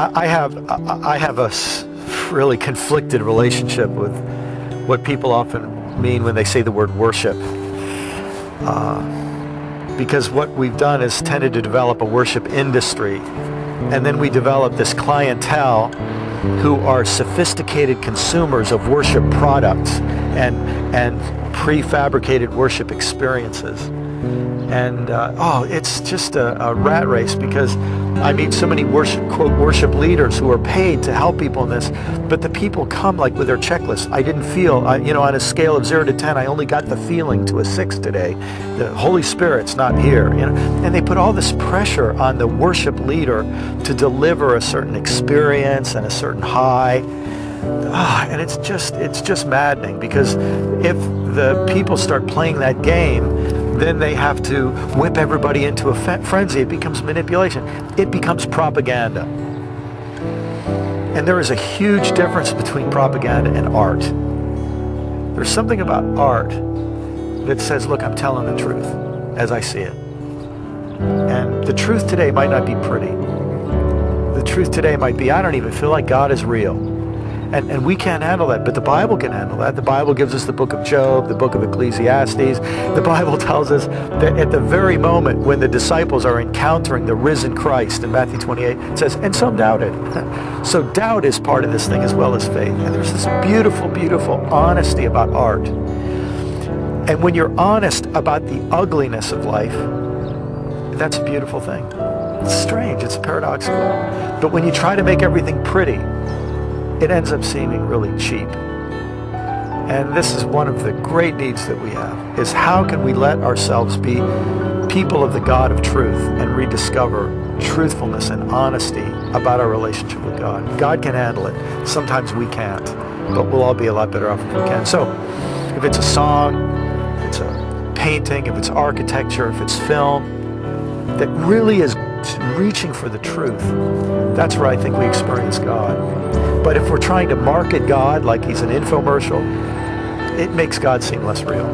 I have a really conflicted relationship with what people often mean when they say the word worship. Because what we've done is tended to develop a worship industry, and then we develop this clientele who are sophisticated consumers of worship products and prefabricated worship experiences. And it's just a rat race, because I meet so many quote worship leaders who are paid to help people in this, but the people come like with their checklist. I didn't feel, on a scale of 0 to 10, I only got the feeling to a 6 today. The Holy Spirit's not here, and they put all this pressure on the worship leader to deliver a certain experience and a certain high. And it's just maddening, because if the people start playing that game, then they have to whip everybody into a frenzy. It becomes manipulation. It becomes propaganda. And there is a huge difference between propaganda and art. There's something about art that says, look, I'm telling the truth as I see it. And the truth today might not be pretty. The truth today might be, I don't even feel like God is real. And we can't handle that, but the Bible can handle that. The Bible gives us the book of Job, the book of Ecclesiastes. The Bible tells us that at the very moment when the disciples are encountering the risen Christ in Matthew 28, it says, and some doubted. So doubt is part of this thing as well as faith. And there's this beautiful, beautiful honesty about art. And when you're honest about the ugliness of life, that's a beautiful thing. It's strange, it's paradoxical. But when you try to make everything pretty, it ends up seeming really cheap. And this is one of the great needs that we have, is how can we let ourselves be people of the God of truth and rediscover truthfulness and honesty about our relationship with God. God can handle it. Sometimes we can't, but we'll all be a lot better off if we can. So if it's a song, if it's a painting, if it's architecture, if it's film, that really is reaching for the truth, that's where I think we experience God. But if we're trying to market God like he's an infomercial, it makes God seem less real.